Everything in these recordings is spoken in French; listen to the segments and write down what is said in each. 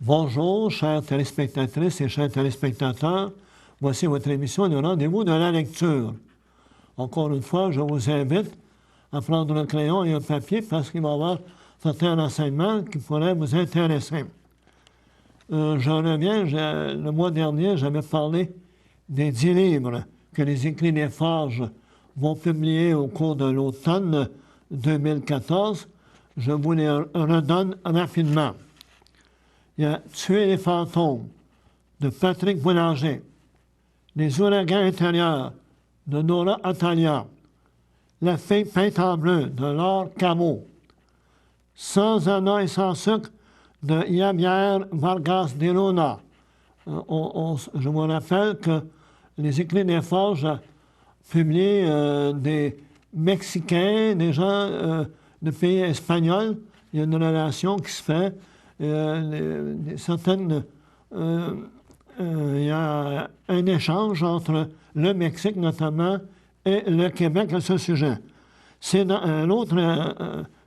Bonjour, chères téléspectatrices et chers téléspectateurs. Voici votre émission Le Rendez-vous de la lecture. Encore une fois, je vous invite à prendre un crayon et un papier parce qu'il va y avoir certains renseignements qui pourraient vous intéresser. Je reviens, le mois dernier, j'avais parlé des 10 livres que les Écrits des Forges vont publier au cours de l'automne 2014. Je vous les redonne rapidement. Il y a Tuer les fantômes de Patrick Boulanger, Les ouragans intérieurs de Nora Atalia, La fille peinte en bleu de Laure Cameau, Sans Anna et sans sucre de Javier Vargas de Luna. Je vous rappelle que les Écrits des Forges publient des Mexicains, des gens de pays espagnols. Il y a une relation qui se fait. Il y a un échange entre le Mexique notamment et le Québec à ce sujet. C'est l'autre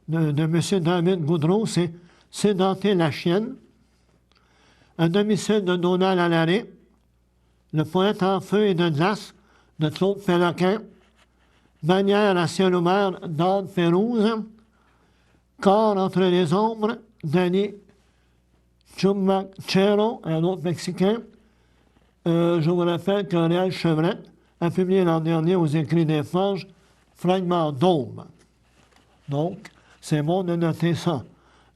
de M. David Goudreau, c'est Sédenté la chienne, Un domicile de Donald Allaré, Le poète en feu et de glace de Claude Péloquin, Bannière à ciel ouvert d'Anne Pérouse, Corps entre les ombres d'Annie Chumachero, un autre Mexicain. Je vous rappelle qu'Ariel Chevrette a publié l'an dernier aux Écrits des Forges Fragments d'Aube. Donc, c'est bon de noter ça.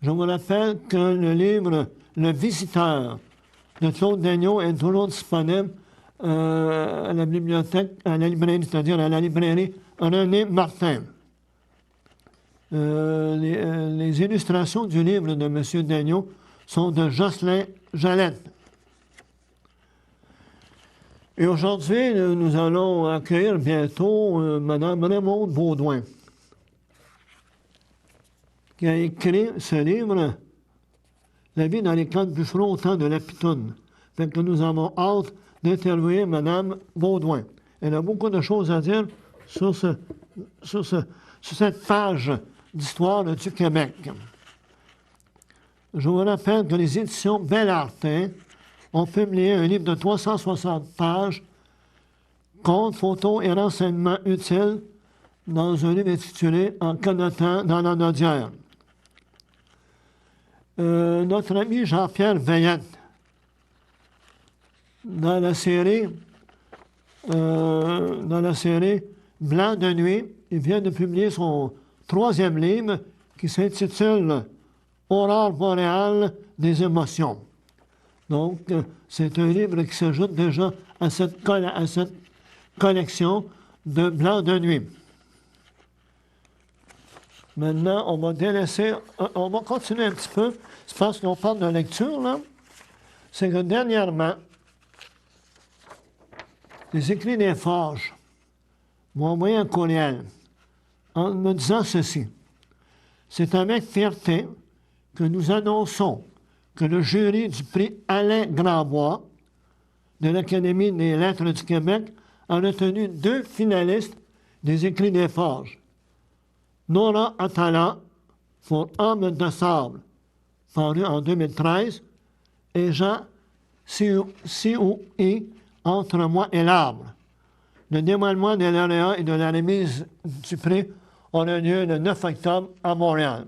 Je vous rappelle que le livre Le Visiteur de Claude Daigneault est toujours disponible à la bibliothèque, à la librairie, c'est-à-dire à la librairie René Martin. Les illustrations du livre de M. Daigneault sont de Jocelyn Jalette. Et aujourd'hui, nous allons accueillir bientôt Mme Raymonde Beaudoin, qui a écrit ce livre, La vie dans les camps de bûcherons au temps de la Pitoune. Fait que nous avons hâte d'interviewer Mme Beaudoin. Elle a beaucoup de choses à dire sur cette page d'histoire du Québec. Je vous rappelle que les éditions Bellartin ont publié un livre de 360 pages, comptes, photos et renseignements utiles dans un livre intitulé En connotant dans la Nodière. Notre ami Jean-Pierre Veillette, dans la série Blanc de nuit, il vient de publier son 3e livre qui s'intitule Aurore boréale des émotions. Donc, c'est un livre qui s'ajoute déjà à cette collection de Blanc de nuit. Maintenant, on va continuer un petit peu. C'est parce qu'on parle de lecture, là. C'est que dernièrement, les Écrits des Forges m'ont envoyé un courriel en me disant ceci. C'est avec fierté que nous annonçons que le jury du prix Alain Grandbois de l'Académie des lettres du Québec a retenu 2 finalistes des Écrits des Forges. Nora Atala pour Homme de sable, paru en 2013, et Jean Sioui, Entre moi et l'arbre. Le dévoilement des lauréats et de la remise du prix aura lieu le 9 octobre à Montréal.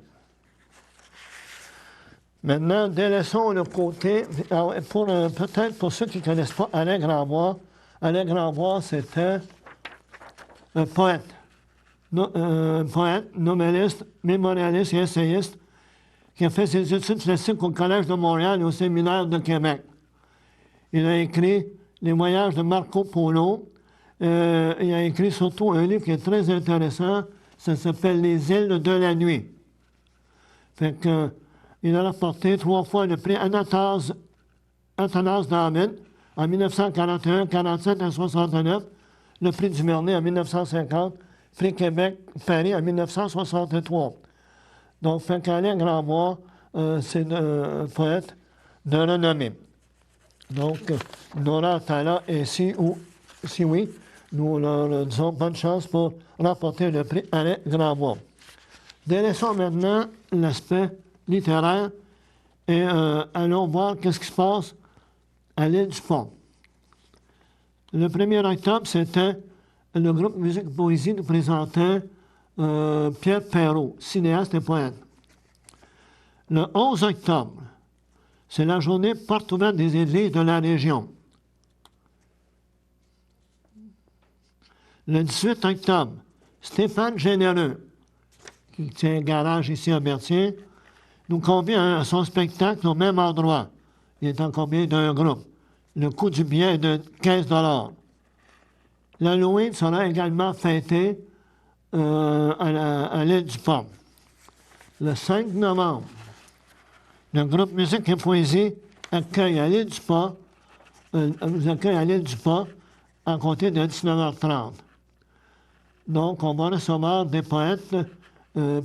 Maintenant, délaissons le côté, peut-être pour ceux qui ne connaissent pas Alain Grandbois. Alain Grandbois, c'était un poète, novelliste, mémorialiste et essayiste qui a fait ses études classiques au Collège de Montréal et au Séminaire de Québec. Il a écrit Les voyages de Marco Polo. Il a écrit surtout un livre qui est très intéressant. Ça s'appelle Les îles de la nuit. Fait que, il a remporté 3 fois le prix Athanase David en 1941, 47 et 69, le prix du Vernet en 1950, prix Québec, Paris en 1963. Donc, fait qu'Alain Grandbois, c'est un poète de renommée. Donc, Nora Atala et si oui, nous leur disons bonne chance pour remporter le prix Alain Grandbois. Délaissons maintenant l'aspect littéraire Et allons voir qu'est-ce qui se passe à l'île du Pont. Le 1er octobre, c'était le groupe Musique et Poésie nous présentait Pierre Perrault, cinéaste et poète. Le 11 octobre, c'est la journée porte ouverte des églises de la région. Le 18 octobre, Stéphane Généreux, qui tient un garage ici à Berthier, nous convie à son spectacle au même endroit. Il est en combien d'un groupe. Le coût du billet est de 15 $. L'Halloween sera également fêté à l'île du Pont. Le 5 novembre, le groupe Musique et Poésie accueille à l'île du Pont, à compter de 19h30. Donc, on va recevoir des poètes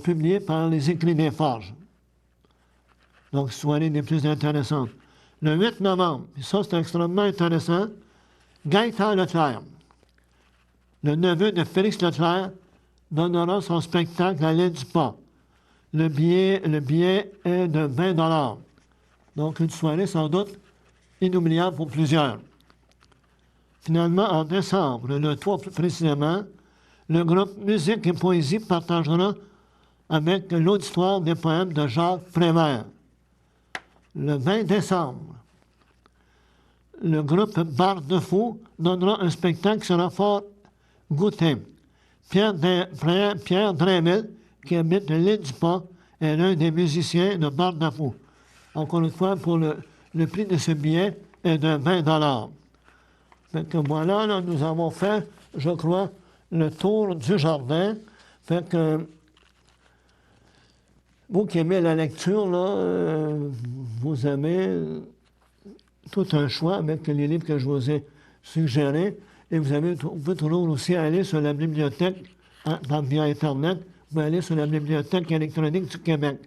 publiés par les Écrits des Forges. Donc, soirée des plus intéressantes. Le 8 novembre, et ça c'est extrêmement intéressant, Gaëtan Leclerc, le neveu de Félix Leclerc, donnera son spectacle à l'île du Pont. Le billet est de 20 $. Donc, une soirée sans doute inoubliable pour plusieurs. Finalement, en décembre, le 3 plus précisément, le groupe Musique et Poésie partagera avec l'auditoire des poèmes de Jacques Prévert. Le 20 décembre, le groupe Barre de Fou donnera un spectacle qui sera fort goûté. Pierre Drémel, qui habite l'île du Pont, est l'un des musiciens de Barre de Fou. Encore une fois, pour le prix de ce billet est de 20 $. Fait que voilà, là, nous avons fait, je crois, le tour du jardin. Fait que vous qui aimez la lecture, là, vous aimez tout un choix avec les livres que je vous ai suggérés. Et vous pouvez toujours aussi aller sur la bibliothèque, via Internet, vous pouvez aller sur la Bibliothèque électronique du Québec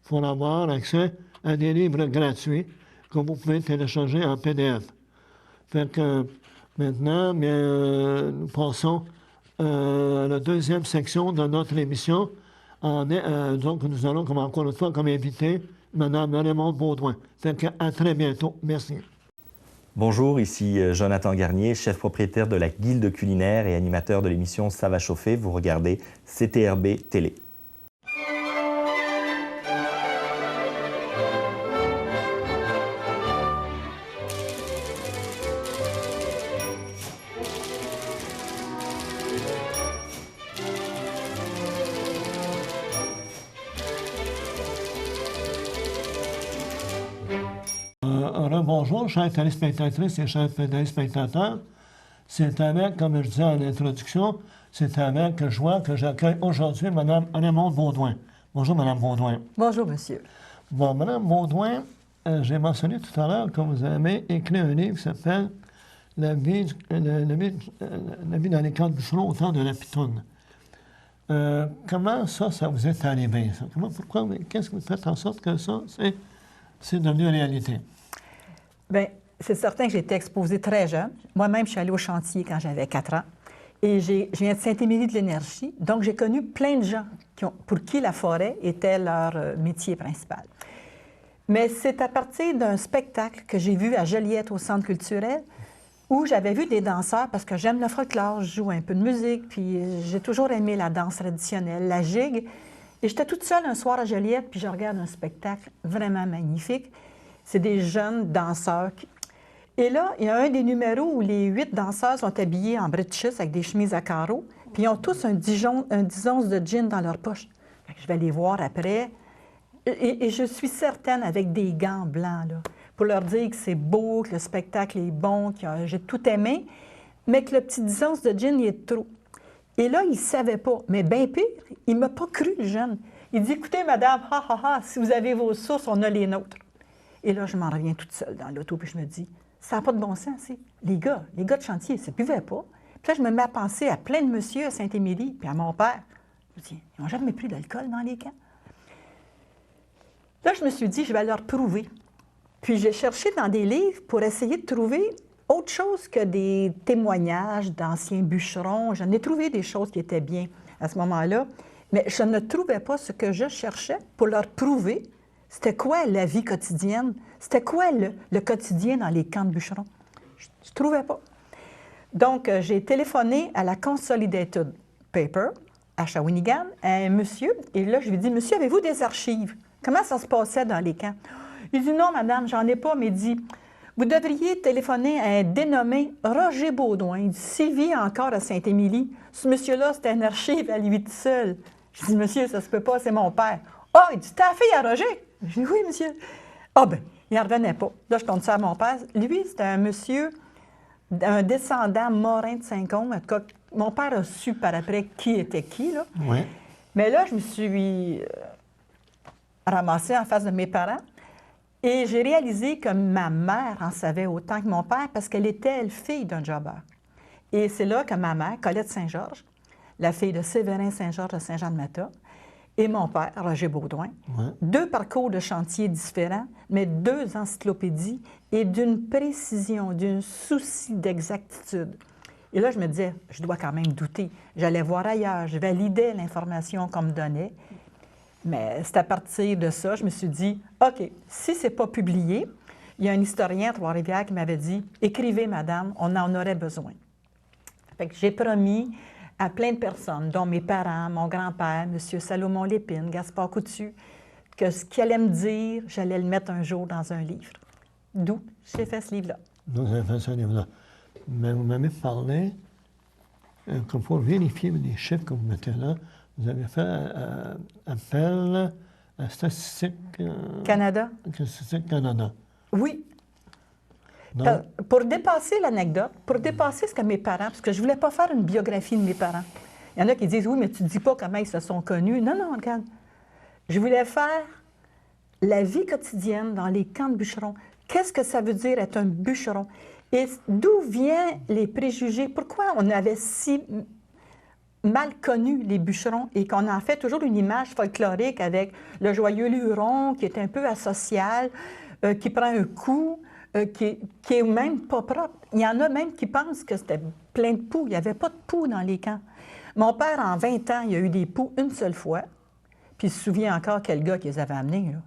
pour avoir accès à des livres gratuits que vous pouvez télécharger en PDF. Fait que maintenant, bien, nous passons à la deuxième section de notre émission. Donc, nous allons, encore une fois, comme invité, Mme Raymonde Baudouin. Fait que, à très bientôt. Merci. Bonjour, ici Jonathan Garnier, chef propriétaire de la Guilde culinaire et animateur de l'émission Ça va chauffer. Vous regardez CTRB Télé. Bonjour, chers téléspectatrices et chers téléspectateurs. C'est avec, comme je disais en introduction, c'est avec joie que j'accueille aujourd'hui Mme Raymonde Baudouin. Bonjour, Mme Baudouin. Bonjour, monsieur. Bon, Mme Baudouin, j'ai mentionné tout à l'heure que vous avez écrit un livre qui s'appelle La vie dans les camps de bûcherons au temps de la Pitoune. Comment ça vous est arrivé, ça? Pourquoi, qu'est-ce que vous faites en sorte que ça, c'est devenu réalité? Bien, c'est certain que j'ai été exposée très jeune. Moi-même, je suis allée au chantier quand j'avais 4 ans. Et je viens de Saint-Émilie de l'Énergie. Donc, j'ai connu plein de gens pour qui la forêt était leur métier principal. Mais c'est à partir d'un spectacle que j'ai vu à Joliette, au Centre culturel, où j'avais vu des danseurs, parce que j'aime le folklore, je joue un peu de musique, puis j'ai toujours aimé la danse traditionnelle, la gigue. Et j'étais toute seule un soir à Joliette, puis je regarde un spectacle vraiment magnifique. C'est des jeunes danseurs. Et là, il y a un des numéros où les 8 danseurs sont habillés en breeches avec des chemises à carreaux, puis ils ont tous un 10 onces de gin dans leur poche. Je vais les voir après. Et je suis certaine, avec des gants blancs, là, pour leur dire que c'est beau, que le spectacle est bon, que j'ai tout aimé, mais que le petit 10 onces de gin, il est trop. Et là, il ne savait pas. Mais bien pire, il ne m'a pas cru, le jeune. Il dit, écoutez, madame, si vous avez vos sources, on a les nôtres. Et là, je m'en reviens toute seule dans l'auto, puis je me dis, ça n'a pas de bon sens, c'est. Les gars de chantier, ça ne buvaient pas. Puis là, je me mets à penser à plein de messieurs à Saint-Émilie, puis à mon père. Je me dis, ils n'ont jamais pris d'alcool dans les camps. Là, je me suis dit, je vais leur prouver. Puis j'ai cherché dans des livres pour essayer de trouver autre chose que des témoignages d'anciens bûcherons. J'en ai trouvé des choses qui étaient bien à ce moment-là, mais je ne trouvais pas ce que je cherchais pour leur prouver C'était quoi la vie quotidienne? C'était quoi le quotidien dans les camps de bûcherons? Je ne trouvais pas. Donc, j'ai téléphoné à la Consolidated Paper à Shawinigan, à un monsieur, et là, je lui ai dit, « Monsieur, avez-vous des archives? Comment ça se passait dans les camps? » Il dit, « Non, madame, j'en ai pas, mais il dit, vous devriez téléphoner à un dénommé Roger Baudouin. Il dit, s'il vit encore à Saint-Émilie, ce monsieur-là, c'est un archive à lui tout seul. » Je dis, « Monsieur, ça se peut pas, c'est mon père. »« Ah, il dit, t'as fille à Roger? » Je dis, « Oui, monsieur. » Ah, ben, il n'en revenait pas. Là, je tourne ça à mon père. Lui, c'était un monsieur, un descendant morin de Saint-Côme. En tout cas, mon père a su par après qui était qui, là. Oui. Mais là, je me suis ramassée en face de mes parents. Et j'ai réalisé que ma mère en savait autant que mon père parce qu'elle était, elle, fille d'un jobbeur. Et c'est là que ma mère, Colette Saint-Georges, la fille de Séverin Saint-Georges de Saint-Jean-de-Mata, et mon père, Roger Baudouin, deux parcours de chantier différents, mais deux encyclopédies et d'une précision, d'un souci d'exactitude. Et là, je me disais, je dois quand même douter. J'allais voir ailleurs, je validais l'information qu'on me donnait. Mais c'est à partir de ça, je me suis dit, OK, si ce n'est pas publié, il y a un historien à Trois-Rivières qui m'avait dit, « Écrivez, madame, on en aurait besoin. » Fait que j'ai promis à plein de personnes, dont mes parents, mon grand-père, M. Salomon Lépine, Gaspard Coutu, que ce qu'il allait me dire, j'allais le mettre un jour dans un livre. D'où j'ai fait ce livre-là. Donc, vous avez fait ce livre-là. Mais vous m'avez parlé, que pour vérifier les chiffres que vous mettez là, vous avez fait appel à Statistique Canada. Statistique Canada. Oui. Donc, Pour dépasser l'anecdote, pour dépasser ce que mes parents, parce que je ne voulais pas faire une biographie de mes parents. Il y en a qui disent, oui, mais tu ne dis pas comment ils se sont connus. Non, non, regarde. Je voulais faire la vie quotidienne dans les camps de bûcherons. Qu'est-ce que ça veut dire être un bûcheron? Et d'où viennent les préjugés? Pourquoi on avait si mal connu les bûcherons et qu'on en fait toujours une image folklorique avec le joyeux luron qui est un peu asocial, qui prend un coup, qui est même pas propre. Il y en a même qui pensent que c'était plein de poux. Il n'y avait pas de poux dans les camps. Mon père, en 20 ans, il a eu des poux une seule fois, puis il se souvient encore quel gars qui les avait amenés, là.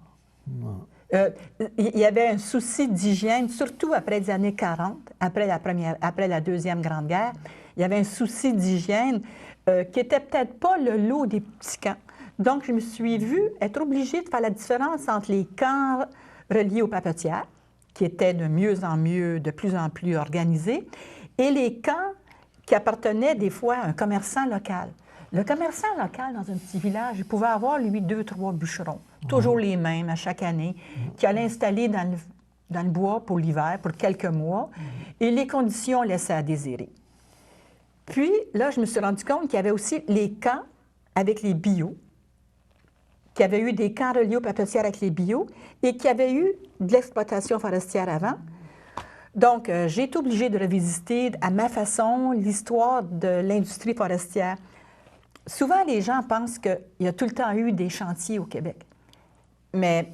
Il y avait un souci d'hygiène, surtout après les années 40, après la Deuxième Grande Guerre. Il y avait un souci d'hygiène qui n'était peut-être pas le lot des petits camps. Donc, je me suis vue être obligée de faire la différence entre les camps reliés aux papetières, qui étaient de mieux en mieux, de plus en plus organisés, et les camps qui appartenaient des fois à un commerçant local. Le commerçant local, dans un petit village, il pouvait avoir, lui, 2, 3 bûcherons, toujours les mêmes à chaque année, qui allaient installer dans le bois pour l'hiver, pour quelques mois, et les conditions laissaient à désirer. Puis, là, je me suis rendu compte qu'il y avait aussi les camps avec les bio, qu'il y avait eu des camps reliés aux papetières avec les bio, et qu'il y avait eu de l'exploitation forestière avant. Donc, j'ai été obligée de revisiter à ma façon l'histoire de l'industrie forestière. Souvent, les gens pensent qu'il y a tout le temps eu des chantiers au Québec. Mais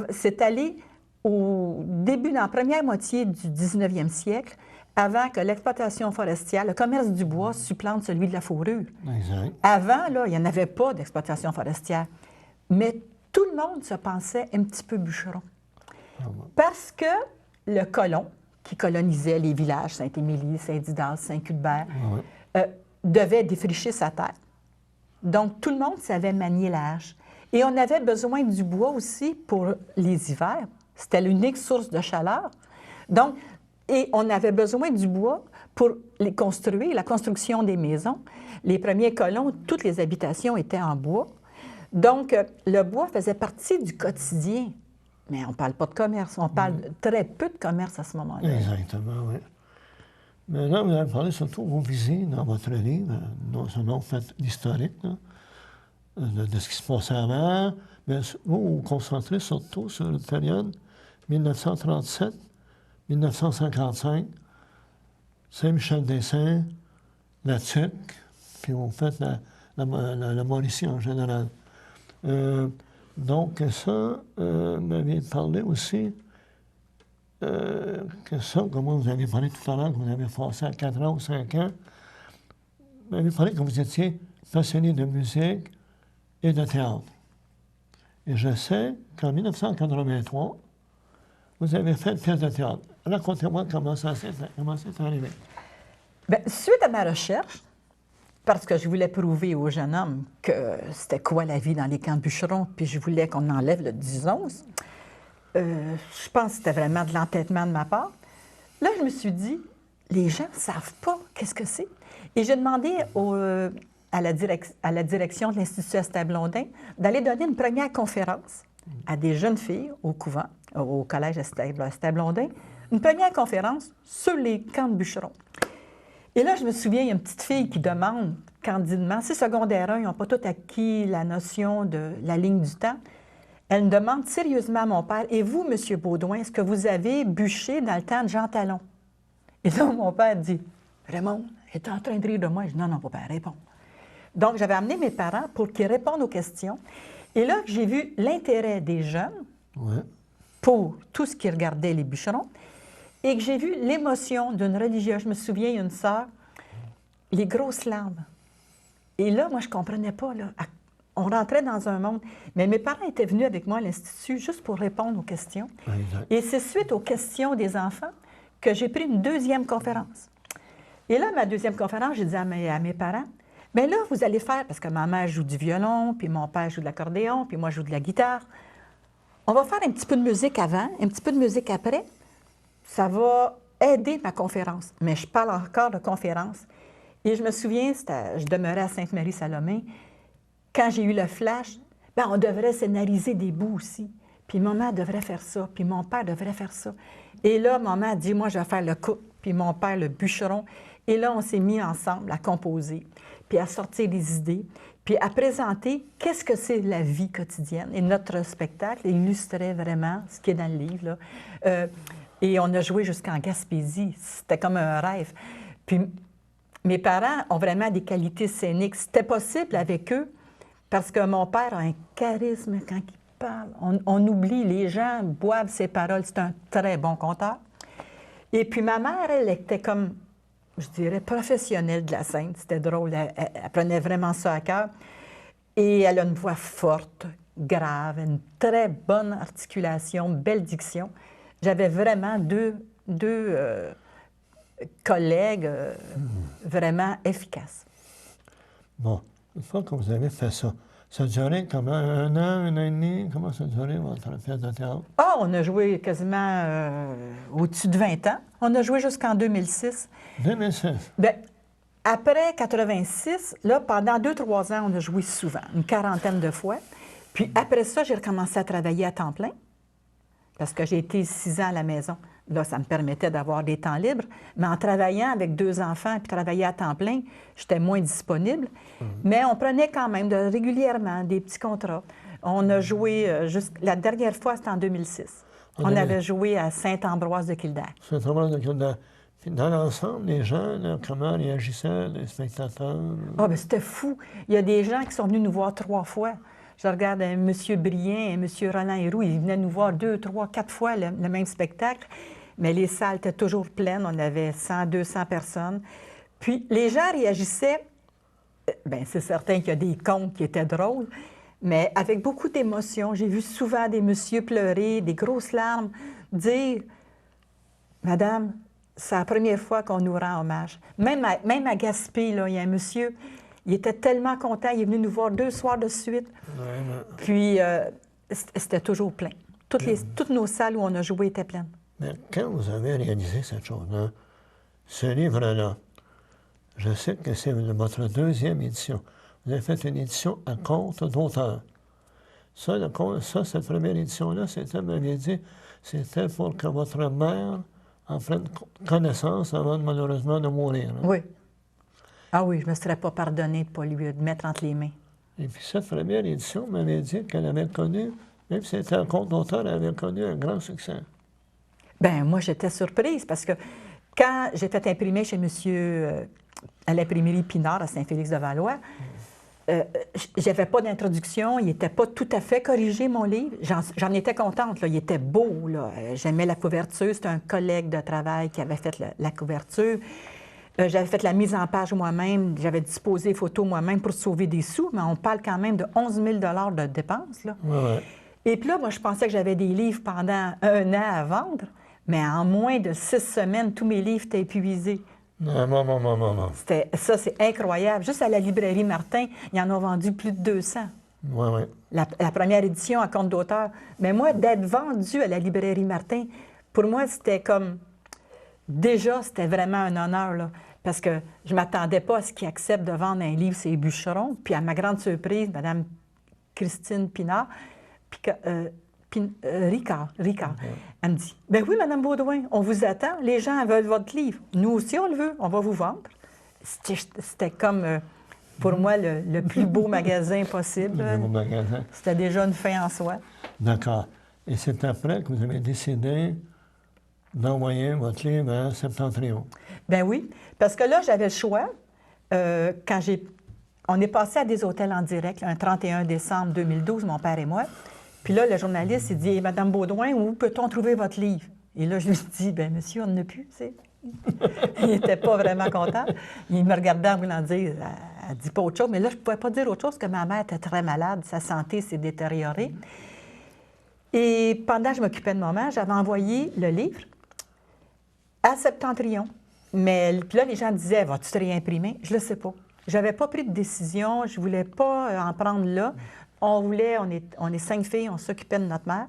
c'est allé au début, dans la première moitié du 19e siècle, avant que l'exploitation forestière, le commerce du bois supplante celui de la fourrure. Exact. Avant, là, il n'y en avait pas d'exploitation forestière. Mais tout le monde se pensait un petit peu bûcheron. Parce que le colon, qui colonisait les villages, Saint-Émilie, Saint-Didas, Saint-Cuthbert, devait défricher sa terre. Donc, tout le monde savait manier la hache. Et on avait besoin du bois aussi pour les hivers. C'était l'unique source de chaleur. Donc, et on avait besoin du bois pour les construire, la construction des maisons. Les premiers colons, toutes les habitations étaient en bois. Donc, le bois faisait partie du quotidien. Mais on ne parle pas de commerce, on parle très peu de commerce à ce moment-là. Exactement, oui. Mais là, vous avez parlé surtout, vous visez dans votre livre, non seulement vous faites l'historique de ce qui se passait avant, mais vous vous concentrez surtout sur une période 1937-1955, Saint-Michel-des-Saints, la Tuque, puis vous faites la Mauricie en général. Donc, ça, vous m'avez parlé aussi que ça, comme vous avez parlé tout à l'heure, que vous avez passé à 4 ans ou 5 ans, vous m'avez parlé que vous étiez passionné de musique et de théâtre. Et je sais qu'en 1983, vous avez fait une pièce de théâtre. Racontez-moi comment c'est arrivé. Bien, suite à ma recherche, parce que je voulais prouver aux jeunes hommes que c'était quoi la vie dans les camps de bûcherons, puis je voulais qu'on enlève le 10-11, je pense que c'était vraiment de l'entêtement de ma part. Là, je me suis dit, les gens ne savent pas qu'est-ce que c'est. Et j'ai demandé à la direction de l'Institut Estelle-Blondin d'aller donner une première conférence à des jeunes filles au couvent, au collège Estelle-Blondin, une première conférence sur les camps de bûcherons. Et là, je me souviens, il y a une petite fille qui demande candidement, c'est secondaire 1, ils n'ont pas tout acquis la notion de la ligne du temps. Elle me demande sérieusement à mon père, « Et vous, M. Baudouin, est-ce que vous avez bûché dans le temps de Jean Talon? » Et là, mon père dit, « Raymond, elle est en train de rire de moi. » Je dis, « Non, non, papa, réponds. » Donc, j'avais amené mes parents pour qu'ils répondent aux questions. Et là, j'ai vu l'intérêt des jeunes pour tout ce qui regardait les bûcherons et que j'ai vu l'émotion d'une religieuse. Je me souviens, il y a une sœur, les grosses larmes. Et là, moi, je ne comprenais pas. Là. On rentrait dans un monde. Mais mes parents étaient venus avec moi à l'Institut juste pour répondre aux questions. Exact. Et c'est suite aux questions des enfants que j'ai pris une deuxième conférence. Et là, ma deuxième conférence, j'ai dit à mes parents, « Bien là, vous allez faire, parce que ma mère joue du violon, puis mon père joue de l'accordéon, puis moi, je joue de la guitare. On va faire un petit peu de musique avant, un petit peu de musique après. Ça va aider ma conférence. » Mais je parle encore de conférence. Et je me souviens, je demeurais à Sainte-Marie-Salomé. Quand j'ai eu le flash, bien, on devrait scénariser des bouts aussi. Puis maman devrait faire ça, puis mon père devrait faire ça. Et là, maman a dit, moi, je vais faire le cook, puis mon père, le bûcheron. Et là, on s'est mis ensemble à composer, puis à sortir des idées, puis à présenter qu'est-ce que c'est la vie quotidienne. Et notre spectacle illustrait vraiment ce qui est dans le livre, là. Et on a joué jusqu'en Gaspésie. C'était comme un rêve. Puis mes parents ont vraiment des qualités scéniques. C'était possible avec eux parce que mon père a un charisme quand il parle. On oublie, les gens boivent ses paroles. C'est un très bon conteur. Et puis ma mère, elle était comme, je dirais, professionnelle de la scène. C'était drôle. Elle prenait vraiment ça à cœur. Et elle a une voix forte, grave, une très bonne articulation, belle diction. J'avais vraiment deux collègues vraiment efficaces. Bon, une fois que vous avez fait ça, ça a duré comment? Un an et demi? Comment ça a duré, votre pièce de théâtre? Ah, on a joué quasiment au-dessus de 20 ans. On a joué jusqu'en 2006. 2006? Bien, après 86, là, pendant 2-3 ans, on a joué souvent, une quarantaine de fois. Puis après ça, j'ai recommencé à travailler à temps plein parce que j'ai été 6 ans à la maison. Là, ça me permettait d'avoir des temps libres. Mais en travaillant avec 2 enfants puis travailler à temps plein, j'étais moins disponible. Mais on prenait quand même régulièrement des petits contrats. On a joué, la dernière fois, c'était en 2006. On avait joué à Saint-Ambroise-de-Kildare. Saint-Ambroise-de-Kildare. Puis dans l'ensemble, les gens, là, comment réagissaient, les spectateurs? Ah, bien, c'était fou. Il y a des gens qui sont venus nous voir 3 fois. Je regarde M. Brien et M. Roland Héroux, ils venaient nous voir 2, 3, 4 fois le même spectacle, mais les salles étaient toujours pleines, on avait 100, 200 personnes. Puis les gens réagissaient, bien, c'est certain qu'il y a des contes qui étaient drôles, mais avec beaucoup d'émotion. J'ai vu souvent des messieurs pleurer, des grosses larmes, dire « Madame, c'est la première fois qu'on nous rend hommage. » Même à Gaspé, là, il y a un monsieur... Il était tellement content, il est venu nous voir 2 soirs de suite. Puis, c'était toujours plein. Toutes nos salles où on a joué étaient pleines. Mais quand vous avez réalisé cette chose-là, ce livre-là, je sais que c'est votre 2e édition. Vous avez fait une édition à compte d'auteur. Ça, cette première édition-là, c'était, vous m'aviez dit, c'était pour que votre mère en prenne connaissance avant, malheureusement, de mourir. Hein? Oui. Ah oui, je ne me serais pas pardonné de ne pas lui mettre entre les mains. Et puis cette première édition m'avait dit qu'elle avait connu, même si c'était un conte d'auteur, elle avait connu un grand succès. Bien, moi, j'étais surprise parce que quand j'ai fait imprimer chez monsieur à l'imprimerie Pinard à Saint-Félix-de-Valois, j'avais pas d'introduction, il n'était pas tout à fait corrigé, mon livre. J'en étais contente, là. Il était beau, là. J'aimais la couverture, c'était un collègue de travail qui avait fait la couverture. J'avais fait la mise en page moi-même, j'avais disposé les photos moi-même pour sauver des sous, mais on parle quand même de 11 000 de dépenses, là. Ouais, ouais. Et puis là, moi, je pensais que j'avais des livres pendant 1 an à vendre, mais en moins de 6 semaines, tous mes livres étaient épuisés. Non, non. Ça, c'est incroyable. Juste à la librairie Martin, ils en ont vendu plus de 200. Oui, oui. La première édition à compte d'auteur. Mais moi, d'être vendu à la librairie Martin, pour moi, c'était comme... Déjà, c'était vraiment un honneur, là, parce que je ne m'attendais pas à ce qu'ils acceptent de vendre un livre, c'est Bûcheron. Puis à ma grande surprise, Mme Christine Pinard, Ricard, elle me dit, « Ben oui, Mme Baudouin, on vous attend, les gens veulent votre livre. Nous aussi, on le veut, on va vous vendre. » C'était comme, pour moi, le plus beau magasin possible. Le beau magasin. C'était déjà une fin en soi. D'accord. Et c'est après que vous avez décidé d'envoyer votre livre à Septentrion. Ben oui, parce que là, j'avais le choix. On est passé à des hôtels en direct, un 31 décembre 2012, mon père et moi. Puis là, le journaliste, il dit, « Madame Baudouin, où peut-on trouver votre livre? » Et là, je lui dis, « Bien, monsieur, on n'a plus, tu sais. » Il n'était pas vraiment content. Il me regardait en voulant dire, « Elle ne dit pas autre chose. » Mais là, je ne pouvais pas dire autre chose, parce que ma mère était très malade, sa santé s'est détériorée. Et pendant que je m'occupais de ma mère, j'avais envoyé le livre à Septentrion. Mais puis là, les gens disaient, « Vas-tu te réimprimer? » Je ne le sais pas. Je n'avais pas pris de décision, je ne voulais pas en prendre là. On est 5 filles, on s'occupait de notre mère.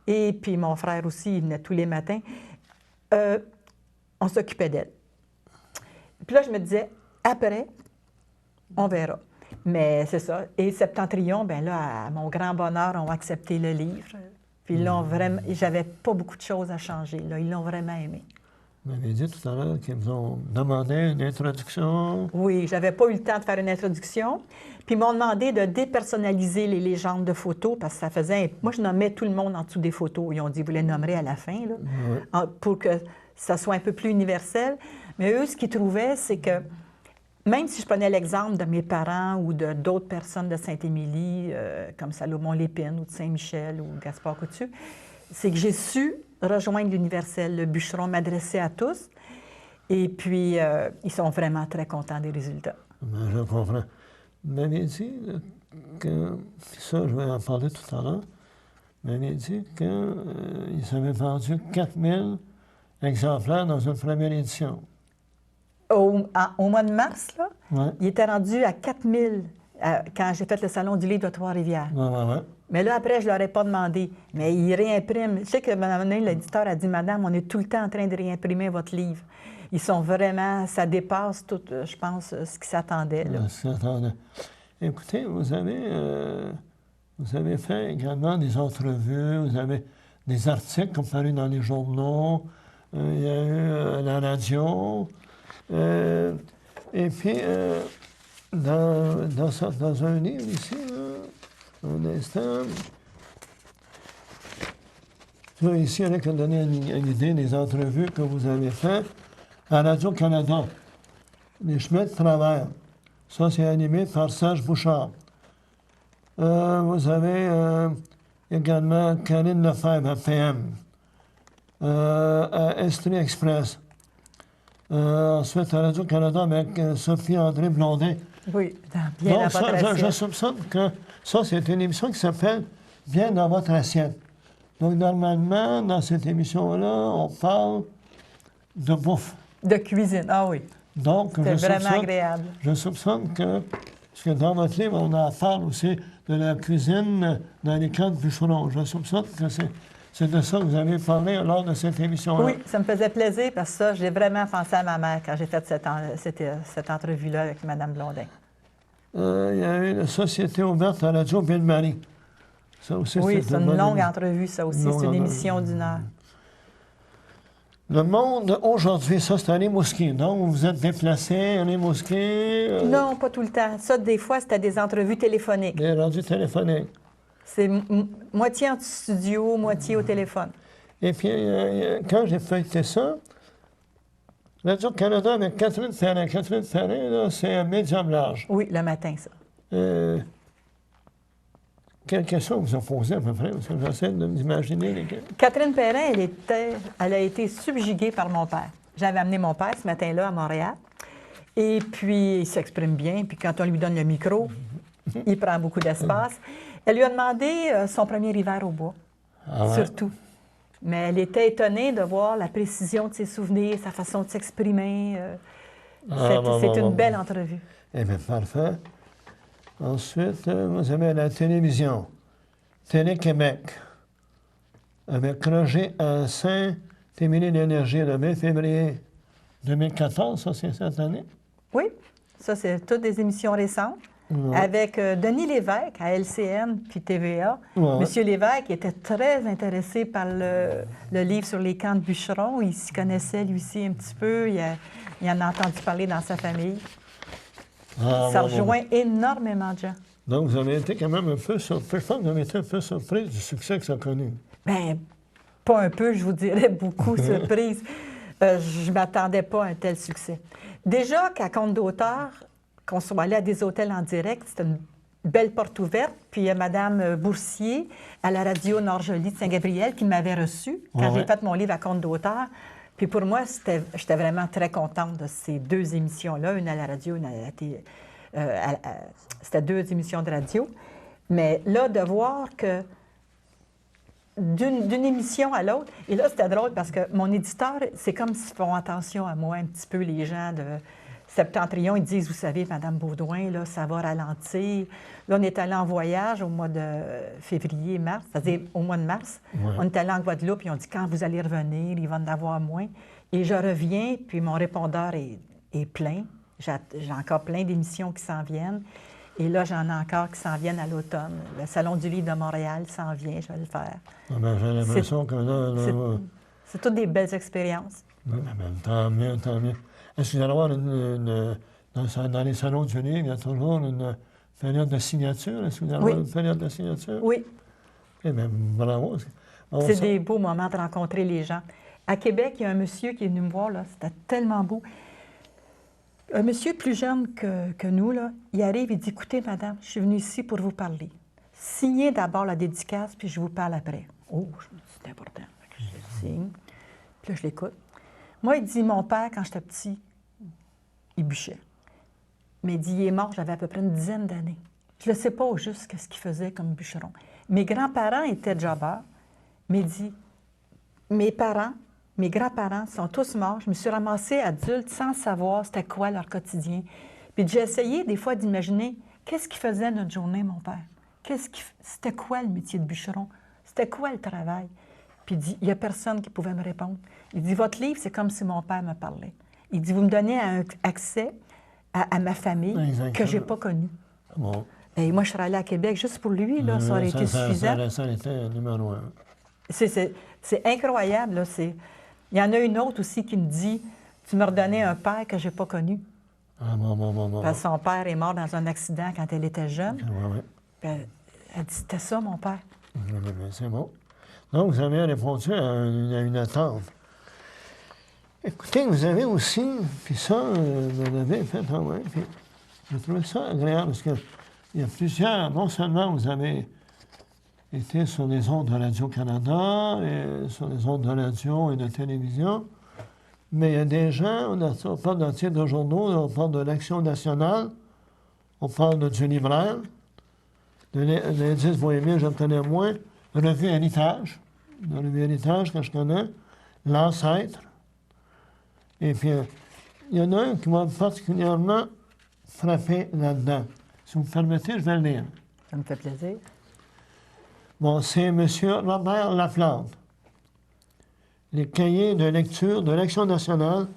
Et puis mon frère aussi, il venait tous les matins. On s'occupait d'elle. Puis là, je me disais, après, on verra. Mais c'est ça. Et Septentrion, bien là, à mon grand bonheur, ont accepté le livre. Puis ils l'ont vraiment... J'avais pas beaucoup de choses à changer, là. Ils l'ont vraiment aimé. Vous m'avez dit tout à l'heure qu'ils vous ont demandé une introduction. Oui, j'avais pas eu le temps de faire une introduction. Puis ils m'ont demandé de dépersonnaliser les légendes de photos parce que ça faisait... Moi, je nommais tout le monde en dessous des photos. Ils ont dit, vous les nommerez à la fin, là, pour que ça soit un peu plus universel. Mais eux, ce qu'ils trouvaient, c'est que même si je prenais l'exemple de mes parents ou de d'autres personnes de Saint-Émilie, comme Salomon Lépine ou de Saint-Michel ou Gaspard Coutu, c'est que j'ai su rejoindre l'universel. Le Bûcheron m'adressait à tous. Et puis, ils sont vraiment très contents des résultats. Ben, je comprends. Vous m'avez dit que, ça, je vais en parler tout à l'heure, vous m'avez dit qu'ils avaient vendu 4000 exemplaires dans une première édition. Au mois de mars, là, Ouais. il était rendu à 4000 quand j'ai fait le Salon du livre de Trois-Rivières. Ouais. Mais là, après, je ne leur ai pas demandé. Mais ils réimpriment. Je sais que l'éditeur a dit, « Madame, on est tout le temps en train de réimprimer votre livre. » Ils sont vraiment... Ça dépasse tout, je pense, ce qui s'attendait. là. Écoutez, vous avez fait également des entrevues, vous avez des articles qui ont paru dans les journaux, il y a eu la radio. Et puis, dans un livre ici, là, un instant, là, ici, on a qu'à donner une idée des entrevues que vous avez faites à Radio-Canada. Les chemins de travers. Ça, c'est animé par Serge Bouchard. Vous avez également Karine Lefebvre à PM, à Estrie Express. Ensuite, à Radio-Canada avec Sophie-André Blondin. Oui, bien Donc, à votre je assiette. soupçonne que ça, c'est une émission qui s'appelle « Bien dans votre assiette ». Donc, normalement, dans cette émission-là, on parle de bouffe. De cuisine, ah oui. Donc, C'est vraiment agréable. Je soupçonne que, parce que dans votre livre, on en parle aussi de la cuisine dans les camps de bûcherons. Je soupçonne que c'est de ça que vous avez parlé lors de cette émission-là. Oui, ça me faisait plaisir parce que ça, j'ai vraiment pensé à ma mère quand j'ai fait cette entrevue-là avec Mme Blondin. Il y a eu la Société ouverte à la radio Ville-Marie. Ça aussi, Oui, c'est une bonne longue émission. entrevue, ça aussi. Longue C'est une entrevue. émission d'1 heure. Le Monde aujourd'hui, ça, c'est à Rimouski. Donc, vous vous êtes déplacé à Rimouski. Non, pas tout le temps. Ça, des fois, c'était des entrevues téléphoniques. Des radios téléphoniques. C'est moitié en studio, moitié au téléphone. Et puis, quand j'ai feuilleté ça, Radio-Canada avec Catherine Ferrin. Catherine Ferrin, là, c'est un médium large. Oui, le matin, ça. Quelle question vous a posée à peu près? Parce que j'essaie de m'imaginer lesquelles. Catherine Perrin, elle a été subjuguée par mon père. J'avais amené mon père ce matin-là à Montréal. Et puis, il s'exprime bien. Puis quand on lui donne le micro, il prend beaucoup d'espace. Elle lui a demandé son premier hiver au bois, surtout. Mais elle était étonnée de voir la précision de ses souvenirs, sa façon de s'exprimer. C'est une belle entrevue. Eh bien, parfait. Ensuite, vous avez la télévision. Télé-Québec. Avec Roger Assin, Témélie d'énergie, le 20 février 2014, ça, c'est cette année? Oui, ça, c'est toutes des émissions récentes. Ouais. Avec Denis Lévesque à LCN puis TVA. Ouais. Monsieur Lévesque était très intéressé par le livre sur les camps de bûcherons. Il s'y connaissait, lui aussi, un petit peu. Il en a entendu parler dans sa famille. Ça rejoint énormément de gens. Donc, vous avez été quand même un peu surpris. Je pense que vous avez été un peu surprise du succès que ça a connu. Bien, pas un peu, je vous dirais, beaucoup surprise. Je ne m'attendais pas à un tel succès. Déjà qu'à compte d'auteur, qu'on soit allé à des hôtels en direct, c'était une belle porte ouverte. Puis il y a Mme Boursier à la radio Nord-Joly de Saint-Gabriel qui m'avait reçue quand j'ai fait mon livre à compte d'auteur. Puis pour moi, j'étais vraiment très contente de ces deux émissions-là, une à la radio, une à la télé. C'était deux émissions de radio. Mais là, de voir que d'une émission à l'autre, et là, c'était drôle parce que mon éditeur, c'est comme s'ils font attention à moi un petit peu, les gens de Septentrion, ils disent, vous savez, Mme Baudouin, là, ça va ralentir. Là, on est allé en voyage au mois de février, mars, c'est-à-dire au mois de mars. Ouais. On est allé en Guadeloupe, ils ont dit, quand vous allez revenir, il va en avoir moins. Et je reviens, puis mon répondeur est plein. J'ai encore plein d'émissions qui s'en viennent. Et là, j'en ai encore qui s'en viennent à l'automne. Le Salon du livre de Montréal s'en vient, je vais le faire. Ah ben, j'ai l'impression que là... C'est toutes des belles expériences. Ben, tant mieux, tant mieux. Est-ce qu'il va y avoir dans les salons du livre, il y a toujours une période de signature? Est-ce qu'il va y avoir une période de signature? Oui. Eh bien, bravo. C'est des beaux moments de rencontrer les gens. À Québec, il y a un monsieur qui est venu me voir, là, c'était tellement beau. Un monsieur plus jeune que nous, là, il arrive et dit, écoutez, madame, je suis venu ici pour vous parler. Signez d'abord la dédicace, puis je vous parle après. Oh, je me dis, c'est important. Je signe. Puis là, je l'écoute. Moi, il dit, mon père, quand j'étais petit, il bûchait. Mais il dit, il est mort, j'avais à peu près une dizaine d'années. Je ne sais pas au juste ce qu'il faisait comme bûcheron. Mes grands-parents étaient jobbers, mais il dit, mes grands-parents sont tous morts. Je me suis ramassée adulte sans savoir c'était quoi leur quotidien. Puis j'ai essayé des fois d'imaginer qu'est-ce qu'il faisait notre journée, mon père. C'était quoi le métier de bûcheron? C'était quoi le travail? Puis il dit, il n'y a personne qui pouvait me répondre. Il dit, votre livre, c'est comme si mon père me parlait. Il dit, vous me donnez accès à ma famille que je n'ai pas connue. Bon. Et moi, je serais allée à Québec juste pour lui, là, ça aurait été suffisant. Ça aurait été numéro un. C'est incroyable, là. Il y en a une autre aussi qui me dit, tu me redonnais un père que je n'ai pas connu. Ah, bon. Parce que son père est mort dans un accident quand elle était jeune. Oui. Elle dit, c'était ça, mon père. C'est bon. Donc, vous avez répondu à une attente. Écoutez, vous avez aussi, puis ça, vous l'avez fait, puis je trouve ça agréable parce qu'il y a plusieurs, non seulement vous avez été sur les ondes de Radio-Canada, et sur les ondes de radio et de télévision, mais il y a des gens, on parle d'un titre de journaux, on parle de l'Action nationale, on parle du libraire, de l'indice bohémien, je le connais moins, Revue Héritage, la Revue Héritage que je connais, L'Ancêtre, et puis il y en a un qui m'a particulièrement frappé là-dedans. Si vous me permettez, je vais le lire. Ça me fait plaisir. Bon, c'est M. Robert Laplante. Les cahiers de lecture de l'Action nationale.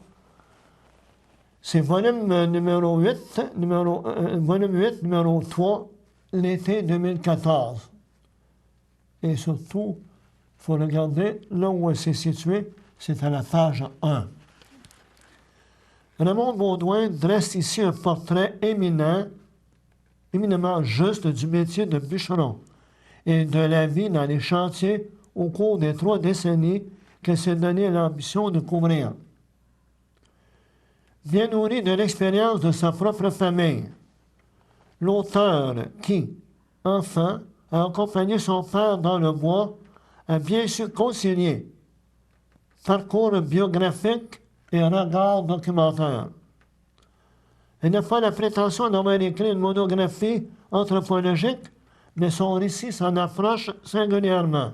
C'est volume numéro 8, numéro 3, l'été 2014. Et surtout, il faut regarder là où c'est situé, c'est à la page 1. Raymond Baudouin dresse ici un portrait éminemment juste du métier de bûcheron et de la vie dans les chantiers au cours des 3 décennies qu'elle s'est donné l'ambition de couvrir. Bien nourri de l'expérience de sa propre famille, l'auteur qui, enfant, a accompagné son père dans le bois, a bien su concilier parcours biographique et regard documentaire. Elle n'a pas la prétention d'avoir écrit une monographie anthropologique, mais son récit s'en approche singulièrement.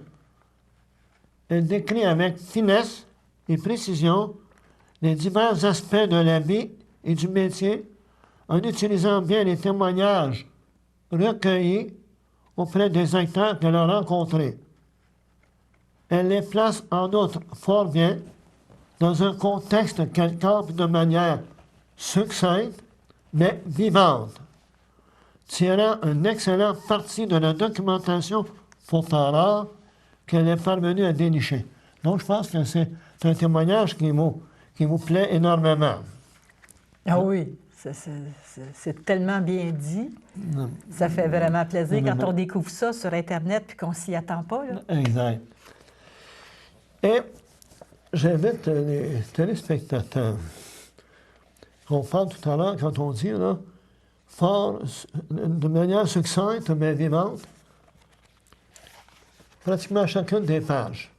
Elle décrit avec finesse et précision les divers aspects de la vie et du métier en utilisant bien les témoignages recueillis auprès des acteurs qu'elle a rencontrés. Elle les place en outre fort bien dans un contexte qu'elle campe de manière succincte mais vivante, tirant un excellent parti de la documentation pourtant rare qu'elle est parvenue à dénicher. Donc, je pense que c'est un témoignage qui vous plaît énormément. Ah oui, c'est tellement bien dit. Ça fait vraiment plaisir quand on découvre ça sur Internet puis qu'on s'y attend pas. Là. Exact. Et j'invite les téléspectateurs. On parle tout à l'heure, quand on dit, là, fort, de manière succincte mais vivante, pratiquement chacune des pages,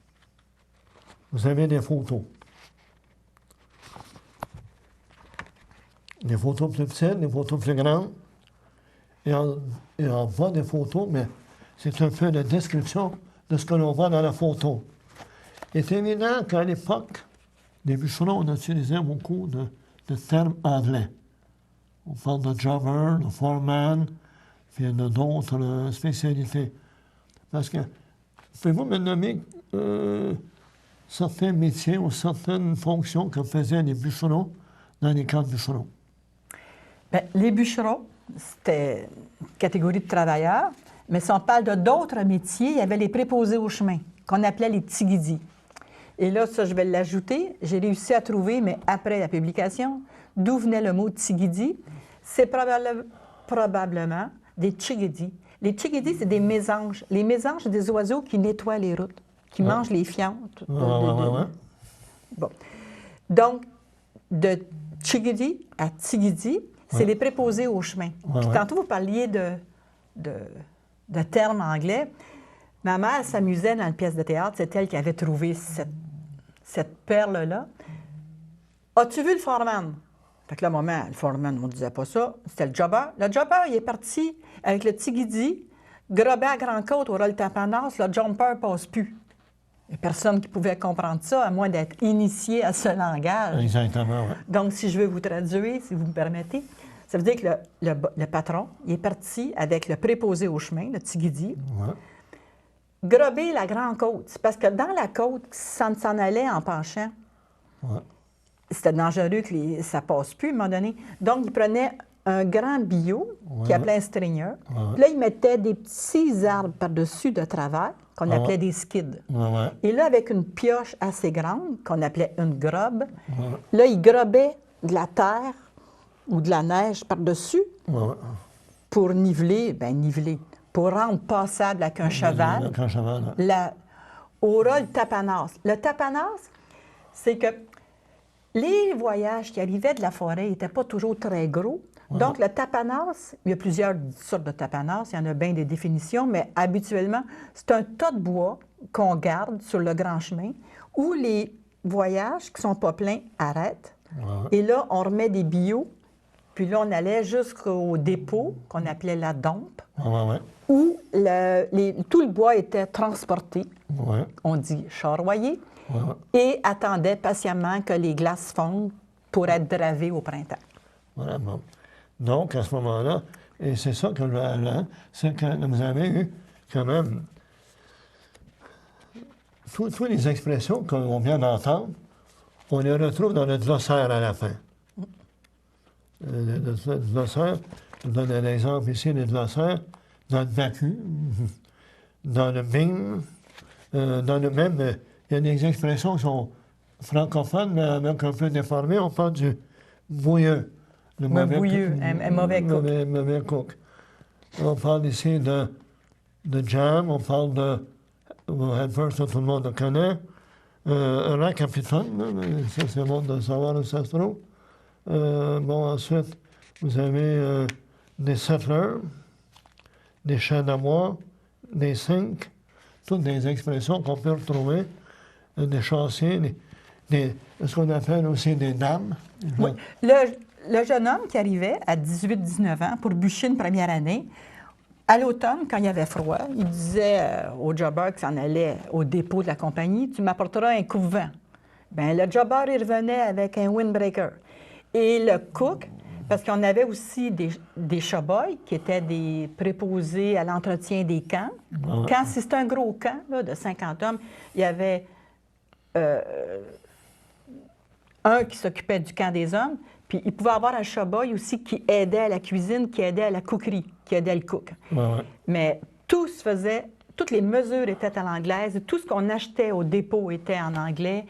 vous avez des photos. Des photos plus petites, des photos plus grandes, et on voit des photos, mais c'est un peu la description de ce que l'on voit dans la photo. Il est évident qu'à l'époque, les bûcherons, on utilisait beaucoup de termes anglais. On parle de jobber, de foreman, puis il y en a d'autres spécialités. Parce que, pouvez-vous me nommer certains métiers ou certaines fonctions que faisaient les bûcherons dans les camps de bûcherons? Bien, les bûcherons, c'était une catégorie de travailleurs, mais si on parle de d'autres métiers, il y avait les préposés au chemin, qu'on appelait les tigidis. Et là, ça, je vais l'ajouter. J'ai réussi à trouver, mais après la publication, d'où venait le mot tigidi. C'est probablement des chigidis. Les chigidis, c'est des mésanges. Les mésanges, c'est des oiseaux qui nettoient les routes, qui mangent les fientes. Ouais. Bon. Donc, de chigidi à tigidi, c'est les préposés au chemin. Puis tantôt, vous parliez de termes anglais. Ma mère s'amusait dans une pièce de théâtre. C'est elle qui avait trouvé cette perle-là. As-tu vu le foreman? Fait que là, maman, le foreman, on ne disait pas ça. C'était le jobber. Le jobber, il est parti avec le tigidi, grobé à Grand-Côte, au rôle tapanas, le jumper passe plus. Il n'y a personne qui pouvait comprendre ça, à moins d'être initié à ce langage. Exactement, oui. Donc, si je veux vous traduire, si vous me permettez, ça veut dire que le patron, il est parti avec le préposé au chemin, le tigidi, grober la Grande Côte. C'est parce que dans la côte, ça s'en allait en penchant. C'était dangereux que ça passe plus à un moment donné. Donc, il prenait un grand billot qu'il appelait un stringer. Là, il mettait des petits arbres par-dessus de travers qu'on appelait des skids. Et là, avec une pioche assez grande qu'on appelait une grobe, là, il grobait de la terre ou de la neige par-dessus pour niveler, pour rendre passable avec un cheval. Au rôle tapanas. Le tapanas, c'est que les voyages qui arrivaient de la forêt n'étaient pas toujours très gros. Donc, le tapanas, il y a plusieurs sortes de tapanas, il y en a bien des définitions, mais habituellement, c'est un tas de bois qu'on garde sur le grand chemin où les voyages qui ne sont pas pleins arrêtent. Et là, on remet des billots, puis là, on allait jusqu'au dépôt qu'on appelait la dompe, où tout le bois était transporté, on dit charroyé, et attendait patiemment que les glaces fondent pour être dravées au printemps. Voilà, bon. Donc, à ce moment-là, et c'est ça que c'est que vous avez eu quand même toutes les expressions qu'on vient d'entendre, on les retrouve dans le glossaire à la fin. Le glossaire, je donne un exemple ici, le glossaire, dans le vacu, dans le Bing, dans le même, il y a des expressions qui sont francophones, mais avec un peu déformées. On parle du bouilleux. Le bouilleux, un mauvais cook. Mauvais cook. On parle ici de jam, on parle de Headfirst, ça tout le monde le connaît. Un racapitone, ça c'est bon de savoir où ça se trouve. Bon, ensuite, vous avez des settlers, des chats d'amour, des sinks, toutes des expressions qu'on peut retrouver, des chassiers, ce qu'on appelle aussi des dames. Oui. le jeune homme qui arrivait à 18-19 ans pour bûcher une première année, à l'automne, quand il y avait froid, il disait au jobber qui s'en allait au dépôt de la compagnie, « Tu m'apporteras un coupe-vent. » Bien, le jobber, il revenait avec un windbreaker. Et le cook, parce qu'on avait aussi des showboys qui étaient des préposés à l'entretien des camps. Quand c'était un gros camp là, de 50 hommes, il y avait un qui s'occupait du camp des hommes, puis il pouvait avoir un showboy aussi qui aidait à la cuisine, qui aidait à la cookerie, qui aidait le cook. Mais tout se faisait, toutes les mesures étaient à l'anglaise, tout ce qu'on achetait au dépôt était en anglais.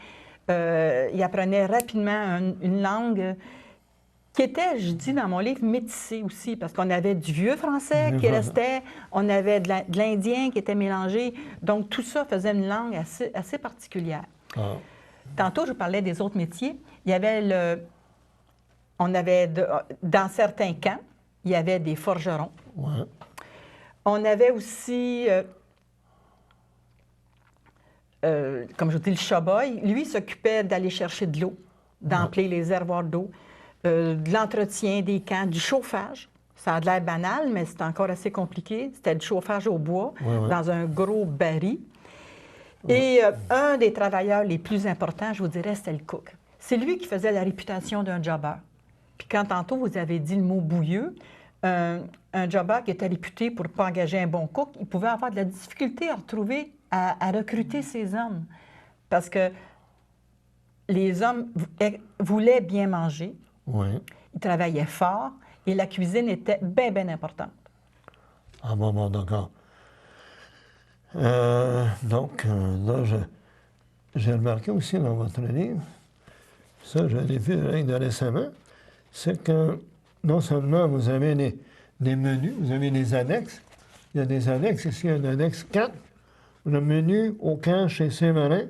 Il apprenait rapidement une langue qui était, je dis dans mon livre, métissée aussi, parce qu'on avait du vieux français qui restait, on avait de l'indien qui était mélangé. Donc, tout ça faisait une langue assez particulière. Tantôt, je parlais des autres métiers. Il y avait dans certains camps, il y avait des forgerons. On avait aussi, comme je vous dis, le showboy. Lui s'occupait d'aller chercher de l'eau, d'emplir les réservoirs d'eau, de l'entretien des camps, du chauffage. Ça a l'air banal, mais c'est encore assez compliqué. C'était du chauffage au bois, dans un gros baril. Et un des travailleurs les plus importants, je vous dirais, c'était le cook. C'est lui qui faisait la réputation d'un jobber. Puis quand tantôt vous avez dit le mot bouilleux, un jobber qui était réputé pour ne pas engager un bon cook, il pouvait avoir de la difficulté à recruter ses hommes. Parce que les hommes voulaient bien manger, ils travaillaient fort et la cuisine était bien, bien importante. Ah bon, d'accord. Donc, là, j'ai remarqué aussi dans votre livre, ça, je l'ai vu de récemment, c'est que non seulement vous avez des menus, vous avez des annexes. Il y a des annexes, ici, un annexe 4. Le menu au camp chez Saint-Marin,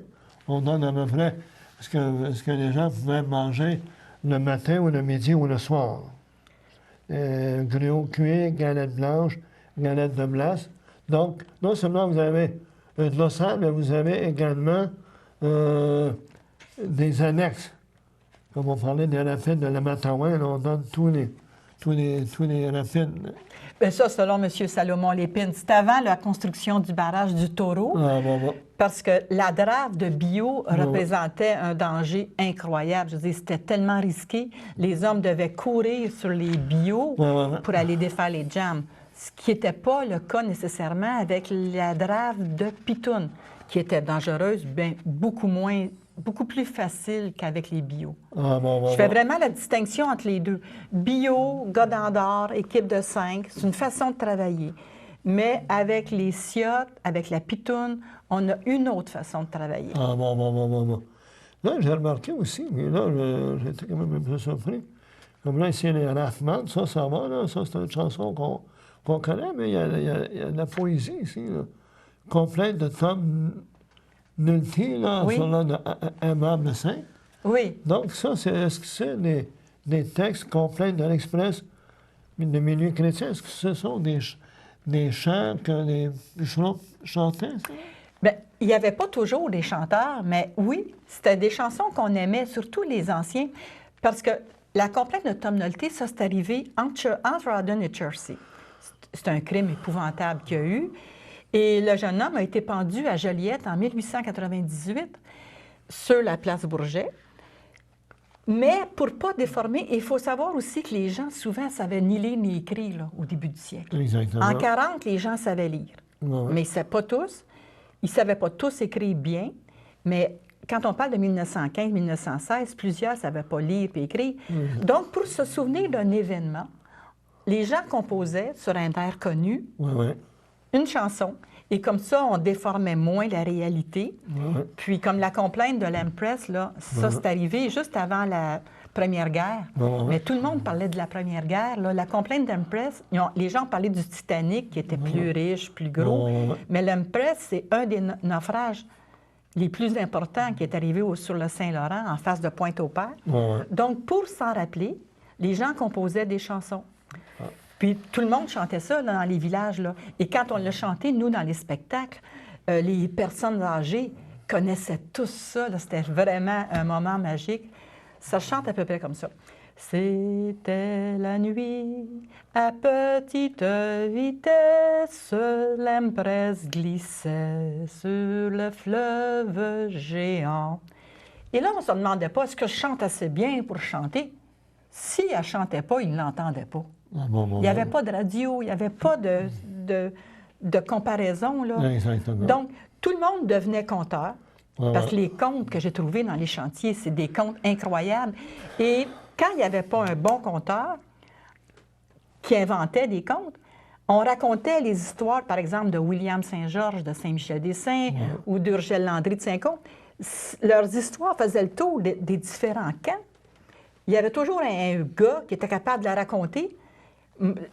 on donne à peu près ce que les gens pouvaient manger le matin ou le midi ou le soir. Gruau cuit, galette blanche, galette de glace. Donc, non seulement vous avez un glossaire, mais vous avez également des annexes. Comme on parlait des rapides de la Matawan, on donne tous les rapides. Bien, ça, selon M. Salomon Lépine, c'est avant la construction du barrage du Taureau, parce que la drave de bio représentait un danger incroyable. Je veux dire, c'était tellement risqué. Les hommes devaient courir sur les bio pour aller défaire les jams, ce qui n'était pas le cas nécessairement avec la drave de Pitoune, qui était dangereuse, bien beaucoup plus facile qu'avec les bio. Je fais vraiment la distinction entre les deux. Bio, gars d'Andorre, équipe de 5, c'est une façon de travailler. Mais avec les Ciottes, avec la Pitoune, on a une autre façon de travailler. Là, j'ai remarqué aussi, mais là, j'étais quand même un peu surpris. Comme là, ici, les Rathman, ça va, là, ça, c'est une chanson qu'on connaît, mais il y a de la poésie ici, là, complète de Tom Nulty, là, sur Aimable Saint. Oui. Donc, ça, est-ce que c'est des textes complets de l'Express de Minuit chrétien? Est-ce que ce sont des chants que les bûcherons chantaient, ça? Bien, il n'y avait pas toujours des chanteurs, mais oui, c'était des chansons qu'on aimait, surtout les anciens, parce que la complainte de Tom Nulty, ça, c'est arrivé entre Rawdon et Chertsey. C'est un crime épouvantable qu'il y a eu. Et le jeune homme a été pendu à Joliette en 1898 sur la place Bourget. Mais pour ne pas déformer, il faut savoir aussi que les gens, souvent, savaient ni lire ni écrire là, au début du siècle. Exactement. En 40, les gens savaient lire. Mais ils ne savaient pas tous. Ils ne savaient pas tous écrire bien. Mais quand on parle de 1915-1916, plusieurs ne savaient pas lire et écrire. Donc, pour se souvenir d'un événement, les gens composaient sur un air connu une chanson. Et comme ça, on déformait moins la réalité. Puis, comme la complainte de l'Empress, là, ça, c'est arrivé juste avant la Première Guerre. Mais tout le monde parlait de la Première Guerre. Là. La complainte d'Empress, les gens parlaient du Titanic, qui était plus riche, plus gros. Mais l'Empress, c'est un des naufrages les plus importants qui est arrivé sur le Saint-Laurent, en face de Pointe-au-Père. Donc, pour s'en rappeler, les gens composaient des chansons. Puis tout le monde chantait ça là, dans les villages. Là. Et quand on l'a chanté, nous, dans les spectacles, les personnes âgées connaissaient tous ça. C'était vraiment un moment magique. Ça chante à peu près comme ça. C'était la nuit, à petite vitesse, l'empresse glissait sur le fleuve géant. Et là, on ne se demandait pas, est-ce que je chante assez bien pour chanter? Si elle ne chantait pas, il ne l'entendait pas. Il n'y avait pas de radio, il n'y avait pas de comparaison. Là. Exactement. Donc, tout le monde devenait conteur. Parce que les contes que j'ai trouvés dans les chantiers, c'est des contes incroyables. Et quand il n'y avait pas un bon conteur qui inventait des contes, on racontait les histoires, par exemple, de William Saint-Georges de Saint-Michel-des-Saints ou d'Urgelle Landry de Saint-Côme. Leurs histoires faisaient le tour des différents camps. Il y avait toujours un gars qui était capable de la raconter.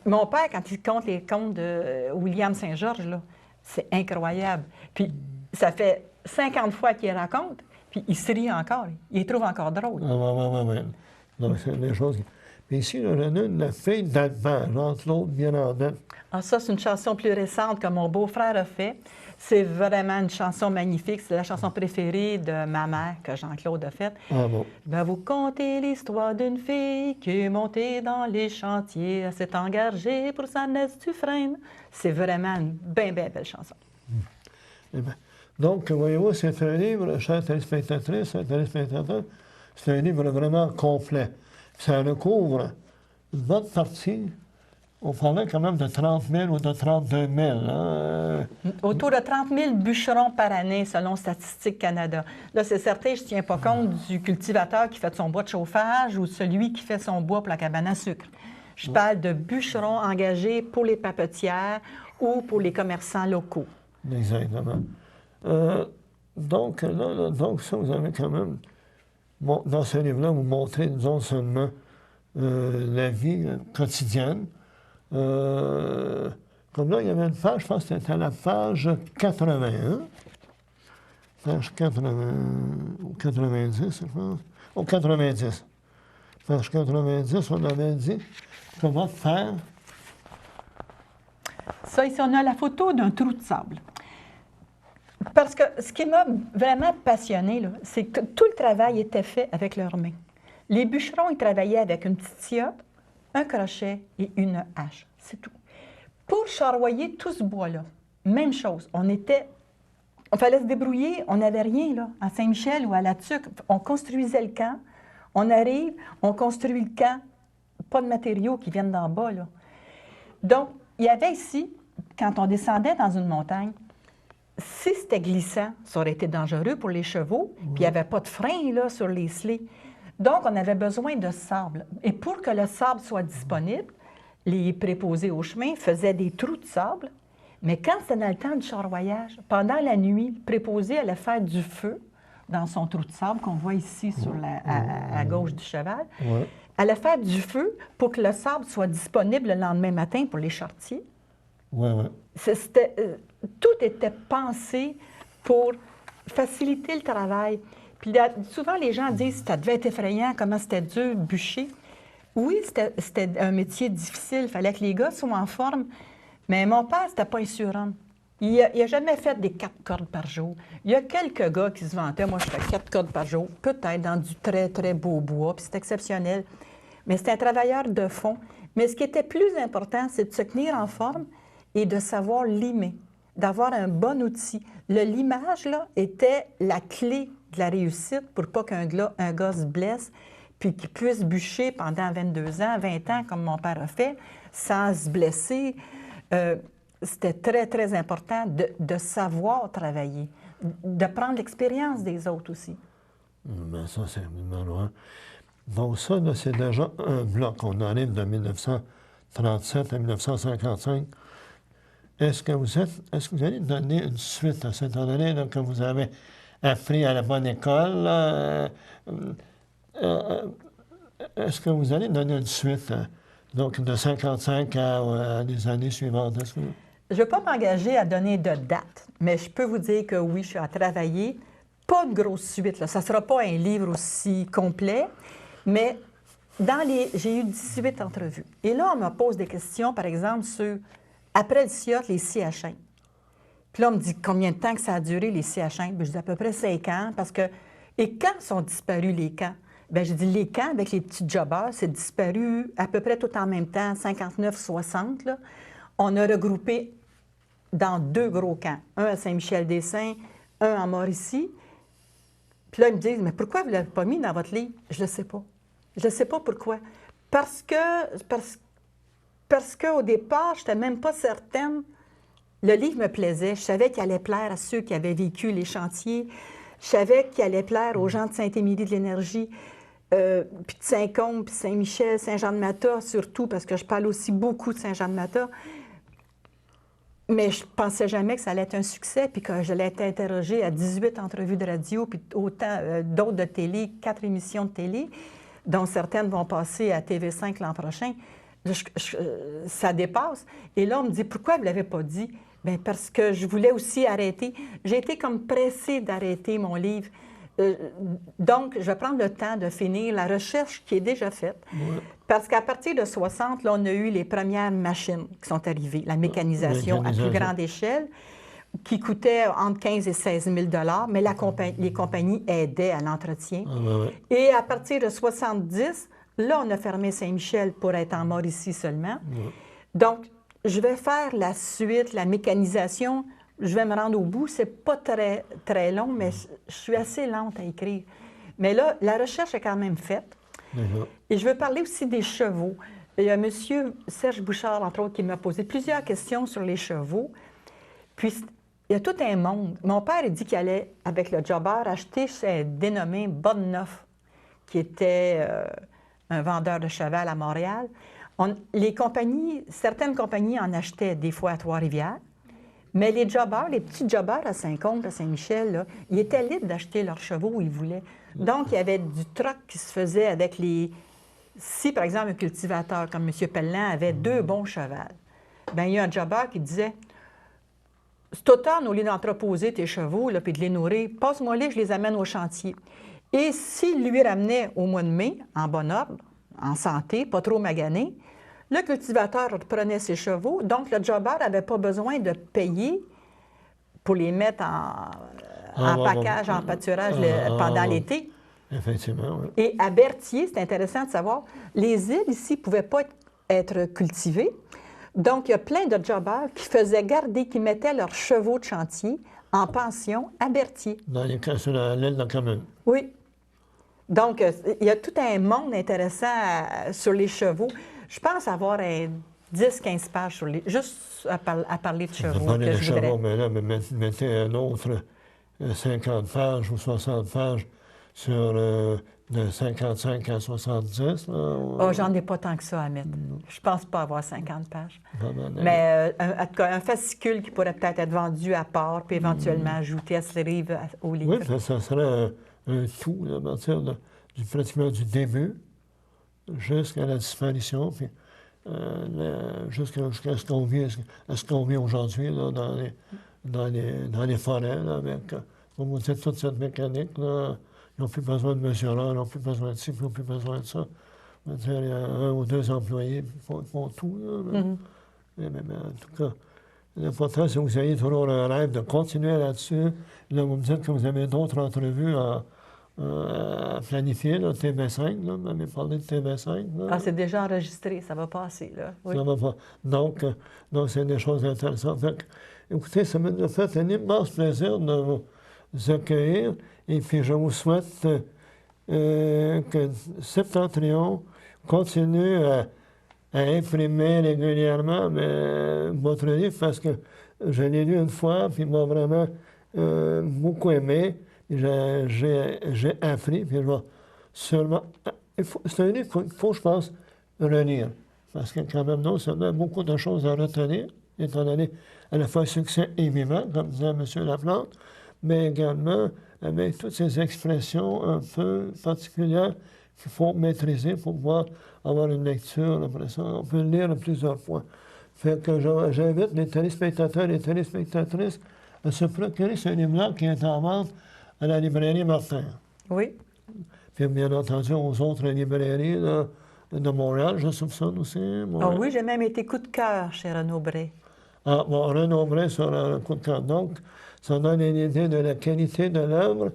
Mon père, quand il compte les contes de William Saint-Georges, là, c'est incroyable. Puis ça fait 50 fois qu'il raconte, puis il se rit encore. Il les trouve encore drôles. Oui. Donc, c'est des choses... Mais ici, j'en ai une, La fille d'Albert, entre l'autre, bien en date. Ah, ça, c'est une chanson plus récente que mon beau-frère a fait. C'est vraiment une chanson magnifique. C'est la chanson préférée de ma mère que Jean-Claude a faite. Ah bon? Je vais vous conter l'histoire d'une fille qui est montée dans les chantiers. Elle s'est engagée pour sa nièce Dufresne. C'est vraiment une bien belle chanson. Eh bien, donc, voyez-vous, c'est un livre, chère téléspectatrice, chers téléspectateurs, c'est un livre vraiment complet. Ça recouvre une bonne partie. On parlait quand même de 30 000 ou de 32 000. Hein? Autour de 30 000 bûcherons par année, selon Statistique Canada. Là, c'est certain, je ne tiens pas compte du cultivateur qui fait son bois de chauffage ou celui qui fait son bois pour la cabane à sucre. Je parle de bûcherons engagés pour les papetières ou pour les commerçants locaux. Exactement. Donc, ça, vous avez quand même... Bon, dans ce livre-là, vous montrez, disons, seulement la vie quotidienne. Comme là, il y avait une page, je pense que c'était à la page 81. Page 80, ou 90, je pense. Ou 90. Page 90, on avait dit comment faire. Ça, ici, on a la photo d'un trou de sable. Parce que ce qui m'a vraiment passionnée, c'est que tout le travail était fait avec leurs mains. Les bûcherons, ils travaillaient avec une petite sciure, un crochet et une hache. C'est tout. Pour charroyer tout ce bois-là, même chose. On fallait se débrouiller, on n'avait rien, là. À Saint-Michel ou à La Tuque, on construisait le camp. On arrive, on construit le camp, pas de matériaux qui viennent d'en bas, là. Donc, il y avait ici, quand on descendait dans une montagne, si c'était glissant, ça aurait été dangereux pour les chevaux, puis il n'y avait pas de frein là, sur les slés. Donc, on avait besoin de sable. Et pour que le sable soit disponible, les préposés au chemin faisaient des trous de sable. Mais quand c'était dans le temps du charroyage, pendant la nuit, le préposé allait faire du feu dans son trou de sable qu'on voit ici sur à gauche du cheval. Ouais. Allait faire du feu pour que le sable soit disponible le lendemain matin pour les charretiers. Oui. Tout était pensé pour faciliter le travail. Puis là, souvent, les gens disent que ça devait être effrayant, comment c'était dur, bûcher. Oui, c'était un métier difficile. Il fallait que les gars soient en forme. Mais mon père, c'était pas un surhomme. Il n'a jamais fait des 4 cordes par jour. Il y a quelques gars qui se vantaient. Moi, je fais 4 cordes par jour, peut-être dans du très, très beau bois, puis c'est exceptionnel. Mais c'est un travailleur de fond. Mais ce qui était plus important, c'est de se tenir en forme et de savoir limer, d'avoir un bon outil. Le limage, là, était la clé de la réussite pour pas qu'un gars se blesse puis qu'il puisse bûcher pendant 22 ans, 20 ans, comme mon père a fait, sans se blesser. C'était très, très important de savoir travailler, de prendre l'expérience des autres aussi. Bien, ça, c'est absolument loin. Donc, ça, là, c'est déjà un bloc. On arrive de 1937 à 1955. Est-ce que vous allez donner une suite à cette année là, que vous avez appris à la bonne école? Est-ce que vous allez donner une suite, donc de 55 à les années suivantes? Je ne vais pas m'engager à donner de date, mais je peux vous dire que oui, je suis à travailler. Pas une grosse suite, là. Ça ne sera pas un livre aussi complet, mais j'ai eu 18 entrevues. Et là, on me pose des questions, par exemple, sur, après le CIOT, les scies à chaîne. Puis là, on me dit combien de temps que ça a duré, les scies à chaîne? Bien, je dis à peu près 5 ans, parce que... Et quand sont disparus les camps? Bien, j'ai dit, les camps avec les petits jobbers, c'est disparu à peu près tout en même temps, 59-60. Là. On a regroupé dans 2 gros camps, un à Saint-Michel-des-Saints, un en Mauricie. Puis là, ils me disent, mais pourquoi vous ne l'avez pas mis dans votre livre? Je ne le sais pas. Je ne sais pas pourquoi. Parce qu'au départ, je n'étais même pas certaine. Le livre me plaisait. Je savais qu'il allait plaire à ceux qui avaient vécu les chantiers. Je savais qu'il allait plaire aux gens de Saint-Émilie de l'Énergie, puis de Saint-Côme, puis Saint-Michel, Saint-Jean-de-Mata, surtout, parce que je parle aussi beaucoup de Saint-Jean-de-Mata. Mais je ne pensais jamais que ça allait être un succès, puis que j'allais être interrogée à 18 entrevues de radio, puis autant d'autres de télé, 4 émissions de télé, dont certaines vont passer à TV5 l'an prochain. Ça dépasse. Et là, on me dit, pourquoi vous ne l'avez pas dit? Bien, parce que je voulais aussi arrêter. J'ai été comme pressée d'arrêter mon livre. Donc, je vais prendre le temps de finir la recherche qui est déjà faite. Ouais. Parce qu'à partir de 60, là, on a eu les premières machines qui sont arrivées, la mécanisation à plus grande échelle, qui coûtait entre 15 et 16 000 $, mais les compagnies aidaient à l'entretien. Et à partir de 70, là, on a fermé Saint-Michel pour être en Mauricie seulement. Donc, je vais faire la suite, la mécanisation. Je vais me rendre au bout. C'est pas très, très long, mais je suis assez lente à écrire. Mais là, la recherche est quand même faite. Et je veux parler aussi des chevaux. Il y a M. Serge Bouchard, entre autres, qui m'a posé plusieurs questions sur les chevaux. Puis, il y a tout un monde. Mon père, il dit qu'il allait, avec le jobber, acheter ce dénommé Bonneuf, qui était un vendeur de cheval à Montréal. Certaines compagnies en achetaient des fois à Trois-Rivières. Mais les jobbers, les petits jobbers à Saint-Côme, à Saint-Michel, là, ils étaient libres d'acheter leurs chevaux où ils voulaient. Donc, il y avait du troc qui se faisait avec les... Si, par exemple, un cultivateur comme M. Pellan avait 2 bons chevals, bien, il y a un jobber qui disait « Cet automne, au lieu d'entreposer tes chevaux là, puis de les nourrir, passe-moi-les, je les amène au chantier. » Et s'il lui ramenait au mois de mai, en bon ordre, en santé, pas trop magané, le cultivateur prenait ses chevaux, donc le jobber n'avait pas besoin de payer pour les mettre en package, en pâturage pendant l'été. Effectivement, oui. Et à Berthier, c'est intéressant de savoir, les îles ici ne pouvaient pas être cultivées. Donc, il y a plein de jobbers qui faisaient garder, qui mettaient leurs chevaux de chantier en pension à Berthier. Sur l'île de Commune. Oui. Donc, il y a tout un monde intéressant sur les chevaux. Je pense avoir 10-15 pages juste à parler de chevaux. Parler de chevaux, mais là, mettez un autre 50 pages ou 60 pages sur de 55 à 70. Oh, j'en ai pas tant que ça à mettre. Je pense pas avoir 50 pages. Mais en tout cas, un fascicule qui pourrait peut-être être vendu à part, puis éventuellement ajouté à ce livre, au livre. Oui, ça serait un tout, à partir pratiquement du début jusqu'à la disparition, puis jusqu'à ce qu'on vit aujourd'hui dans les forêts, là, avec, comme vous dites, toute cette mécanique, là, ils n'ont plus besoin de mesureurs, ils n'ont plus besoin de ci, ils n'ont plus besoin de ça. Il y a 1 ou 2 employés qui font tout. Là, mais en tout cas, l'important, c'est que vous ayez toujours un rêve de continuer là-dessus. Là, vous me dites que vous avez d'autres entrevues à planifier, là, TV5, là, vous m'avez parlé de TV5. Là. Ah, c'est déjà enregistré, ça va passer, là. Oui. Ça va pas. Donc, c'est des choses intéressantes. Fait que, écoutez, ça m'a fait un immense plaisir de vous accueillir, et puis je vous souhaite que Septentrion continue à imprimer régulièrement votre livre, parce que je l'ai lu une fois, puis il m'a vraiment beaucoup aimé. J'ai appris, puis je vais sûrement... C'est un livre qu'il faut, je pense, relire. Parce que quand même, non seulement beaucoup de choses à retenir, étant donné à la fois succès et vivant, comme disait M. Laplante, mais également avec toutes ces expressions un peu particulières qu'il faut maîtriser pour pouvoir avoir une lecture. Après ça, on peut le lire plusieurs fois. Fait que j'invite les téléspectateurs et les téléspectatrices à se procurer ce livre-là qui est en vente à la librairie Martin. Oui. Puis bien entendu aux autres librairies de Montréal, je soupçonne aussi. Ah oui, j'ai même été coup de cœur chez Renaud Bray. Ah, bon, renombré sur le coup de cœur. Donc, ça donne une idée de la qualité de l'œuvre.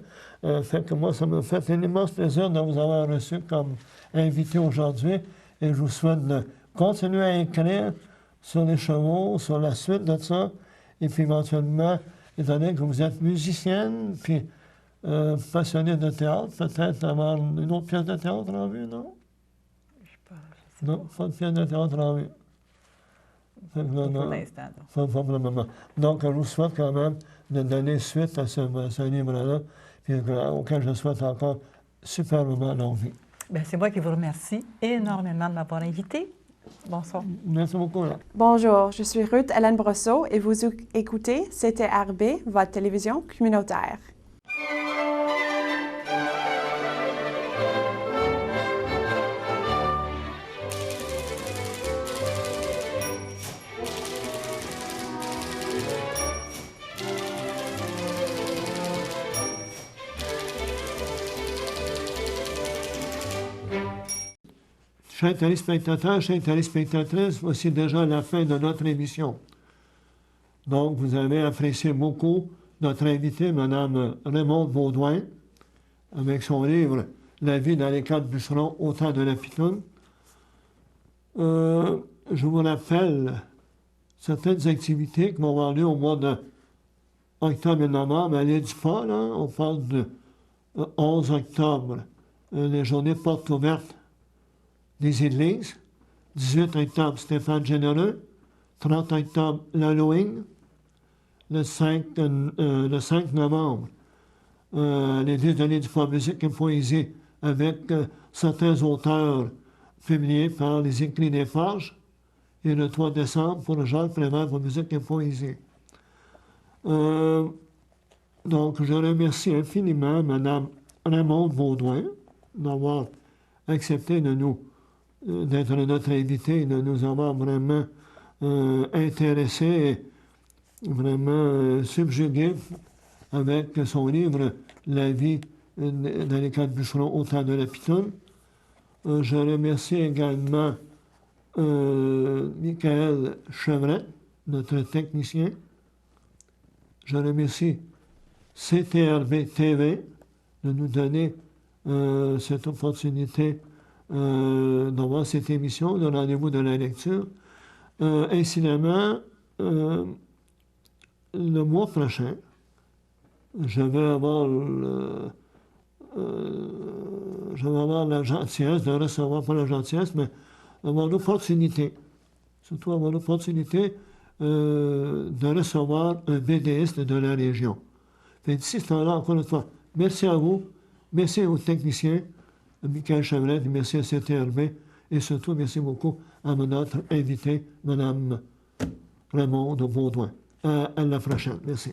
Fait que moi, ça me fait un immense plaisir de vous avoir reçu comme invité aujourd'hui. Et je vous souhaite de continuer à écrire sur les chevaux, sur la suite de ça. Et puis éventuellement, étant donné que vous êtes musicienne, puis passionnée de théâtre, peut-être avoir une autre pièce de théâtre en vue, non? Non, pas de pièce de théâtre en vue. Fait que Pour non, l'instant. pas pour le moment. Donc, je vous souhaite quand même de donner suite à ce livre-là, puis auquel je souhaite encore superbement longue vie. Bien, c'est moi qui vous remercie énormément de m'avoir invité. Bonsoir. Merci beaucoup. Là. Bonjour, je suis Ruth Hélène Brosseau et vous écoutez CTRB, votre télévision communautaire. Chers téléspectateurs, chères téléspectatrices, voici déjà la fin de notre émission. Donc, vous avez apprécié beaucoup notre invitée, Mme Raymonde Beaudoin, avec son livre « La vie dans les quatre bûcherons au temps de la Pitoune ». Je vous rappelle certaines activités qui vont avoir lieu au mois d'octobre et novembre à l'île du Pôle. Hein. On parle de 11 octobre, les journées portes ouvertes des églises. 18 octobre, Stéphane Généreux. 30 octobre, l'Halloween. Le 5 novembre, l'église de l'île du Pôle, musique et poésie, avec certains auteurs publiés par les Écrits des Forges. Et le 3 décembre, pour Jacques Prévert, pour musique et poésie. Donc, je remercie infiniment Mme Raymonde Beaudoin d'avoir accepté d'être notre invité et de nous avoir vraiment intéressés et vraiment subjugués avec son livre « La vie dans les quatre bûcherons au temps de la Pitoune ». Je remercie également Michael Chevrette, notre technicien. Je remercie CTRB TV de nous donner cette opportunité d'avoir cette émission, le rendez-vous de la lecture. Incidemment, le mois prochain, je vais avoir la gentillesse de recevoir, pas la gentillesse, mais avoir l'opportunité, surtout avoir l'opportunité de recevoir un BDiste de la région. D'ici ce temps-là, encore une fois, merci à vous, merci aux techniciens, Michael Chevrette, merci à CTRB, et surtout, merci beaucoup à notre invitée, Mme Raymonde Beaudoin. À la prochaine. Merci.